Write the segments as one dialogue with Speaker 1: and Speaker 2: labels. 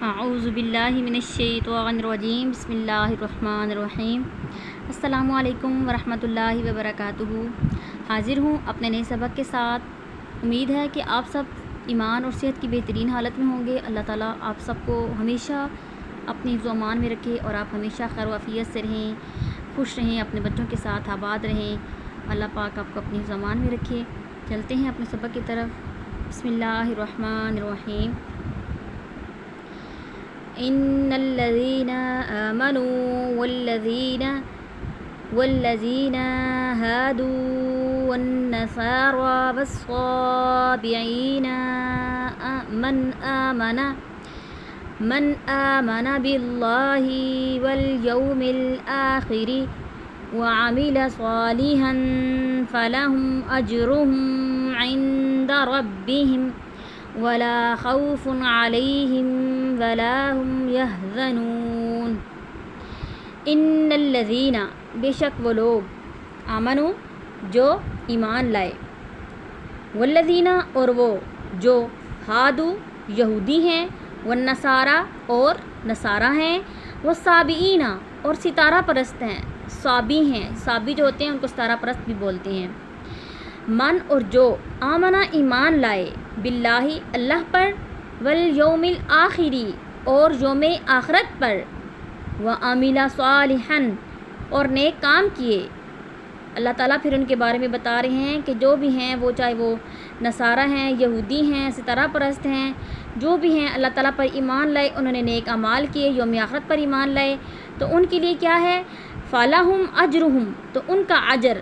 Speaker 1: اعوذ باللہ من الشیطان الرجیم بسم اللہ الرحمن الرحیم السلام علیکم ورحمۃ اللہ وبرکاتہ۔ حاضر ہوں اپنے نئے سبق کے ساتھ۔ امید ہے کہ آپ سب ایمان اور صحت کی بہترین حالت میں ہوں گے۔ اللہ تعالیٰ آپ سب کو ہمیشہ اپنی حفظ و امان میں رکھے اور آپ ہمیشہ خیر و عافیت سے رہیں، خوش رہیں، اپنے بچوں کے ساتھ آباد رہیں۔ اللہ پاک آپ کو اپنی حفظ و امان میں رکھے۔ چلتے ہیں اپنے سبق کی طرف۔ بسم اللہ الرحمن الرحیم۔ ان الذين آمنوا والذين هادوا والنصارى والصابئين من آمن بالله واليوم الآخر وعمل صالحا فلهم أجرهم عند ربهم ولا خوف عليهم ولا هم يحزنون۔ ان الذین، بے شک وہ لوگ، آمنو جو ایمان لائے، والذین اور وہ جو، ہادو یہودی ہیں، والنصارى اور نصارہ ہیں، والصابئین اور ستارہ پرست ہیں، صابی ہیں، صابی جو ہوتے ہیں ان کو ستارہ پرست بھی بولتے ہیں۔ من اور جو، آمنا ایمان لائے، باللہ اللہ پر، والیوم الآخری اور یوم آخرت پر، وعمل صالحا اور نیک کام کیے۔ اللہ تعالیٰ پھر ان کے بارے میں بتا رہے ہیں کہ جو بھی ہیں وہ، چاہے وہ نصارہ ہیں، یہودی ہیں، ستارہ پرست ہیں، جو بھی ہیں اللہ تعالیٰ پر ایمان لائے، انہوں نے نیک اعمال کیے، یوم آخرت پر ایمان لائے، تو ان کے لیے کیا ہے؟ فَلَهُمْ أَجْرُهُمْ، تو ان کا اجر،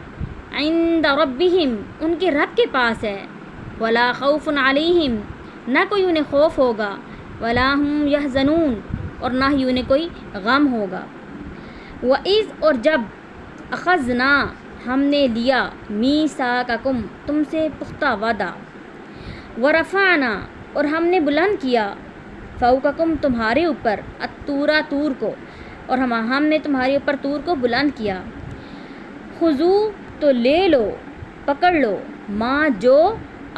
Speaker 1: عند ربہم ان کے رب کے پاس ہے، ولا خوف علیہم نہ کوئی انہیں خوف ہوگا، ولا هم یحزنون اور نہ ہی انہیں کوئی غم ہوگا۔ وَإِذْ اور جب، اخذنا ہم نے لیا، میثاقکم تم سے پختہ وعدہ، ورفعنا اور ہم نے بلند کیا، فوقکم تمہارے اوپر، الطور طور کو، اور ہم نے تمہارے اوپر طور کو بلند کیا، خذوا تو لے لو، پکڑ لو، ماں جو،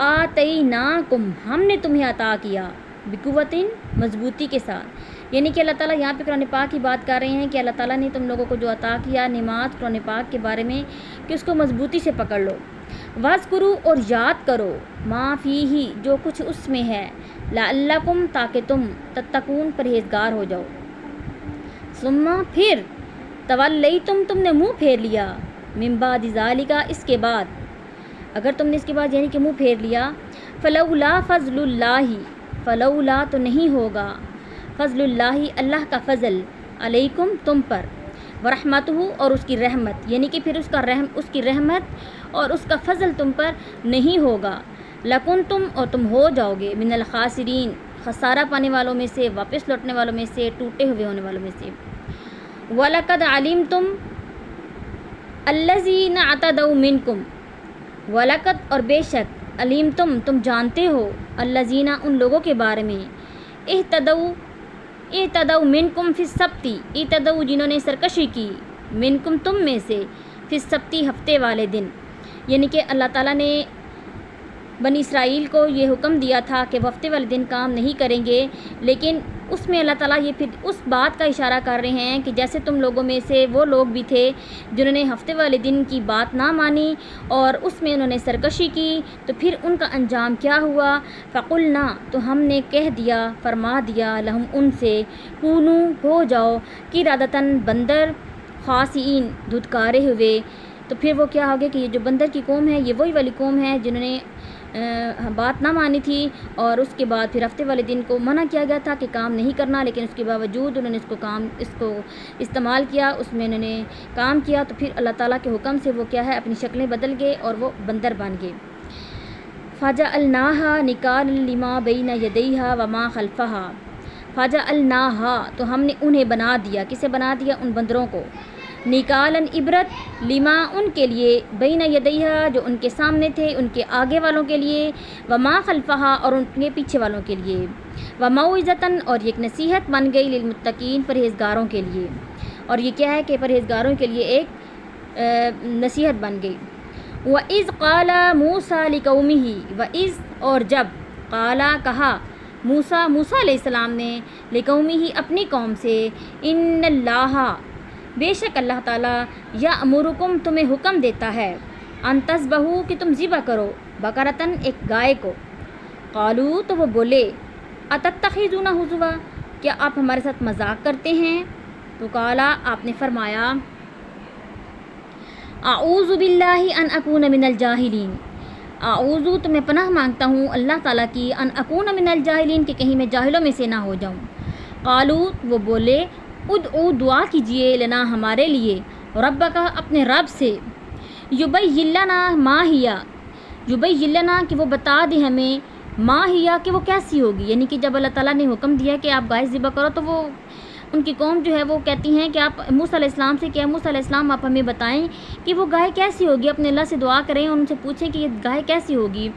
Speaker 1: آتیناکم ہم نے تمہیں عطا کیا، بقوتٍ مضبوطی کے ساتھ۔ یعنی کہ اللہ تعالیٰ یہاں پہ قرآن پاک کی بات کر رہے ہیں کہ اللہ تعالیٰ نے تم لوگوں کو جو عطا کیا نعمات قرآن پاک کے بارے میں، کہ اس کو مضبوطی سے پکڑ لو۔ واذکروا اور یاد کرو، ما فیہ جو کچھ اس میں ہے، لعلکم تاکہ تم، تتقون پرہیزگار ہو جاؤ۔ ثم پھر، تولیتم تم نے منہ پھیر لیا، من بعد ذالک اس کے بعد، اگر تم نے اس کے بعد یعنی کہ منہ پھیر لیا، فلولا فضل اللہ فلولا تو نہیں ہوگا، فضل اللہ اللہ کا فضل، علیکم تم پر، ورحمتہ اور اس کی رحمت، یعنی کہ پھر اس کی رحمت اور اس کا فضل تم پر نہیں ہوگا، لکنتم اور تم ہو جاؤ گے، من الخاسرین خسارہ پانے والوں میں سے، واپس لوٹنے والوں میں سے، ٹوٹے ہوئے ہونے والوں میں سے۔ وَلَقَدْ عَلِمْتُمْ الَّذِينَ اعْتَدَوْا مِنْكُمْ وَلَقَدْ اور بے شک، علمتم تم جانتے ہو، الَّذِينَ ان لوگوں کے بارے میں، اعتدوا منکم فی السبت اعتدوا جنہوں نے سرکشی کی، منکم تم میں سے، فی السبت ہفتے والے دن، یعنی کہ اللہ تعالیٰ نے بنی اسرائیل کو یہ حکم دیا تھا کہ وہ ہفتے والے دن کام نہیں کریں گے، لیکن اس میں اللہ تعالیٰ یہ پھر اس بات کا اشارہ کر رہے ہیں کہ جیسے تم لوگوں میں سے وہ لوگ بھی تھے جنہوں نے ہفتے والے دن کی بات نہ مانی اور اس میں انہوں نے سرکشی کی، تو پھر ان کا انجام کیا ہوا؟ فقلنا تو ہم نے کہہ دیا، فرما دیا، لہم ان سے، کونو ہو جاؤ، قردۃ بندر، خاسئین دھتکارے ہوئے۔ تو پھر وہ کیا ہو گیا کہ یہ جو بندر کی قوم ہے یہ وہی والی قوم ہے جنہوں نے بات نہ مانی تھی، اور اس کے بعد پھر ہفتے والے دن کو منع کیا گیا تھا کہ کام نہیں کرنا، لیکن اس کے باوجود انہوں نے اس کو استعمال کیا، اس میں انہوں نے کام کیا، تو پھر اللہ تعالیٰ کے حکم سے وہ کیا ہے، اپنی شکلیں بدل گئے اور وہ بندر بن گئے۔ فَجَعَلْنَاهَا نِكَالًا لِمَا بَيْنَ يَدَيْهَا وَمَا خَلْفَهَا فَجَعَلْنَاهَا تو ہم نے انہیں بنا دیا، کسے بنا دیا؟ ان بندروں کو، نکالن عبرت، لما ان کے لیے، بین یدیہا جو ان کے سامنے تھے، ان کے آگے والوں کے لیے، وما خلفہا اور ان کے پیچھے والوں کے لیے، وموعظۃ اور ایک نصیحت بن گئی، للمتقین پرہیزگاروں کے لیے، اور یہ کیا ہے کہ پرہیزگاروں کے لیے ایک نصیحت بن گئی۔ وَإِذْ قَالَ مُوسَىٰ لِقَوْمِهِ وَإِذْ اور جب، قَالَ کہا، موسیٰ علیہ السلام نے لقومی ہی اپنی قوم سے ان اللہ بے شک اللہ تعالیٰ یأمرکم تمہیں حکم دیتا ہے ان تذبحوا کہ تم ذبح کرو بقرۃ ایک گائے کو۔ قالوا تو وہ بولے اتتخذونہ ہزوا کیا آپ ہمارے ساتھ مذاق کرتے ہیں؟ تو قالا آپ نے فرمایا اعوذ باللہ ان اکون من الجاہلین، اعوذ تو میں پناہ مانگتا ہوں اللہ تعالیٰ کی، ان اکون من الجاہلین کہ کہیں میں جاہلوں میں سے نہ ہو جاؤں۔ قالوا وہ بولے ادعو دعا کیجئے لنا ہمارے لیے، ربک اپنے رب سے، یبین لنا ما ہیا، یبین لنا کہ وہ بتا دے ہمیں، ما ہیا کہ وہ کیسی ہوگی، یعنی کہ جب اللہ تعالیٰ نے حکم دیا کہ آپ گائے ذبح کرو تو وہ ان کی قوم جو ہے وہ کہتی ہیں کہ آپ موسیٰ علیہ السلام سے کہ موسیٰ علیہ السلام آپ ہمیں بتائیں کہ وہ گائے کیسی ہوگی، اپنے اللہ سے دعا کریں اور ان سے پوچھیں کہ یہ گائے کیسی ہوگی۔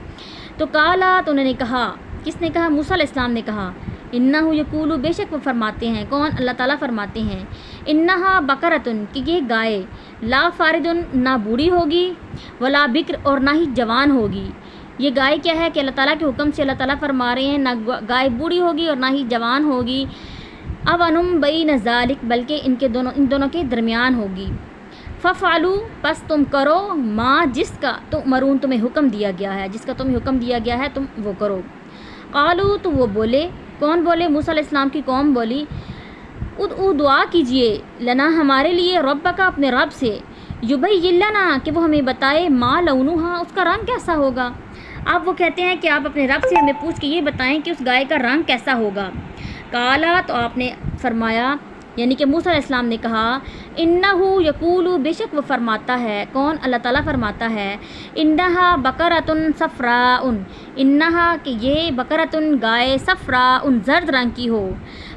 Speaker 1: تو قالا تو انہوں نے کہا، کس نے کہا؟ موسیٰ علیہ السلام نے کہا انہ یقول بے شک وہ فرماتے ہیں، کون؟ اللہ تعالیٰ فرماتے ہیں انہا بقرۃ کہ یہ گائے لا فارد نہ بوڑھی ہوگی ولا بکر اور نہ ہی جوان ہوگی۔ یہ گائے کیا ہے کہ اللہ تعالیٰ کے حکم سے اللہ تعالیٰ فرما رہے ہیں نہ گائے بوڑھی ہوگی اور نہ ہی جوان ہوگی، اونم بین ذالک بلکہ ان دونوں کے درمیان ہوگی۔ ففعلوا پس تم کرو ما جس کا تؤمرون تمہیں حکم دیا گیا ہے، جس کا تمہیں حکم دیا گیا ہے تم وہ کرو۔ قالوا تو وہ بولے، کون بولے؟ موسیٰ علیہ السلام کی قوم بولی ادعو دعا کیجئے لنا ہمارے لیے، ربک اپنے رب سے، یبین لنا کہ وہ ہمیں بتائے، ما لونہا اس کا رنگ کیسا ہوگا۔ آپ وہ کہتے ہیں کہ آپ اپنے رب سے ہمیں پوچھ کے یہ بتائیں کہ اس گائے کا رنگ کیسا ہوگا۔ قالا تو آپ نے فرمایا یعنی کہ موسیٰ علیہ السلام نے کہا انہو یقول بے شک وہ فرماتا ہے، کون؟ اللہ تعالیٰ فرماتا ہے انہا بقرۃ صفراء، انہا کہ یہ بقرۃ گائے صفراء زرد رنگ کی ہو،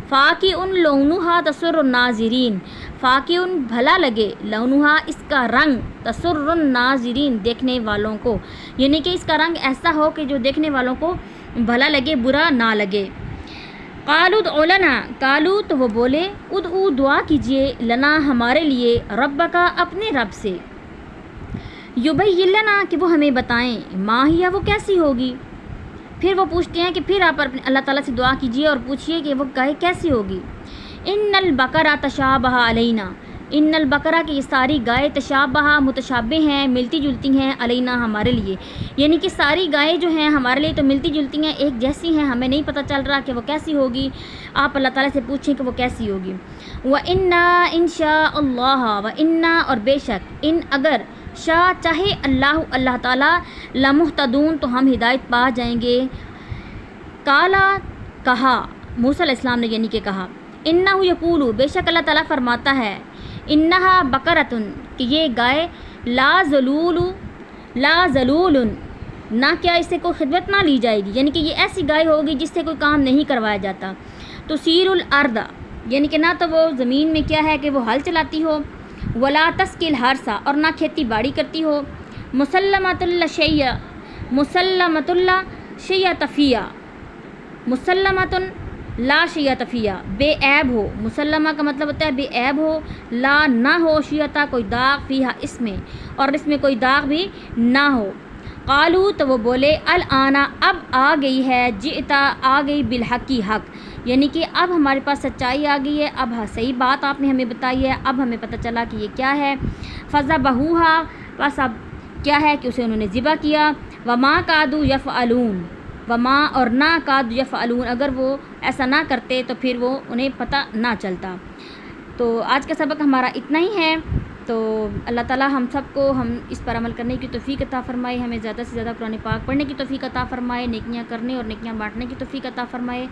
Speaker 1: فاقع لونہا تسر الناظرین، فاقع بھلا لگے، لونہا اس کا رنگ، تسر الناظرین دیکھنے والوں کو، یعنی کہ اس کا رنگ ایسا ہو کہ جو دیکھنے والوں کو بھلا لگے، برا نہ لگے۔ قالوا ادعو لنا، قالوا تو وہ بولے ادعو دعا کیجئے لنا ہمارے لیے، ربک اپنے رب سے، یبین لنا کہ وہ ہمیں بتائیں، ما ہیا وہ کیسی ہوگی۔ پھر وہ پوچھتے ہیں کہ پھر آپ اللہ تعالیٰ سے دعا کیجئے اور پوچھئے کہ وہ گائے کیسی ہوگی۔ ان البقرہ تشابہ علینا، ان البقرہ کی یہ ساری گائے تشابہ متشابہ ہیں، ملتی جلتی ہیں، علینا ہمارے لیے، یعنی کہ ساری گائیں جو ہیں ہمارے لیے تو ملتی جلتی ہیں، ایک جیسی ہیں، ہمیں نہیں پتہ چل رہا کہ وہ کیسی ہوگی، آپ اللہ تعالیٰ سے پوچھیں کہ وہ کیسی ہوگی۔ وَإِنَّا إِن شَاءَ اللَّهُ وَإِنَّا اور بے شک ان اگر شاء چاہے اللہ تعالیٰ لمہتدون تو ہم ہدایت پا جائیں گے۔ قالا کہا موسیٰ علیہ السلام نے یعنی کہ کہا انہ یقول بے شک اللہ تعالیٰ فرماتا ہے انہا بقرۃ کہ یہ گائے لا ذلول نہ کیا اس سے کوئی خدمت نہ لی جائے گی، یعنی کہ یہ ایسی گائے ہوگی جس سے کوئی کام نہیں کروایا جاتا۔ تثیر الارض یعنی کہ نہ تو وہ زمین میں کیا ہے کہ وہ ہل چلاتی ہو، ولا تسقی الحرث اور نہ کھیتی باڑی کرتی ہو، مسلمۃ شیء مسلمۃ لا شیعت فیہ بے عیب ہو، مسلمہ کا مطلب ہوتا ہے بے عیب ہو، لا نہ ہو، شیعتا کوئی داغ، فیہا اس میں اور اس میں کوئی داغ بھی نہ ہو۔ قالو تو وہ بولے الآن اب آ گئی ہے، جئتا آ گئی بالحق کی حق، یعنی کہ اب ہمارے پاس سچائی آ گئی ہے، اب صحیح بات آپ نے ہمیں بتائی ہے، اب ہمیں پتہ چلا کہ یہ کیا ہے۔ فذبحوہا بس اب کیا ہے کہ اسے انہوں نے ذبح کیا، وما کادوا یفعلون وما اور نہ کاد یفعلون اگر وہ ایسا نہ کرتے تو پھر وہ انہیں پتہ نہ چلتا۔ تو آج کا سبق ہمارا اتنا ہی ہے، تو اللہ تعالیٰ ہم سب کو ہم اس پر عمل کرنے کی توفیق عطا فرمائے، ہمیں زیادہ سے زیادہ قرآن پاک پڑھنے کی توفیق عطا فرمائے، نیکیاں کرنے اور نیکیاں بانٹنے کی توفیق عطا فرمائے۔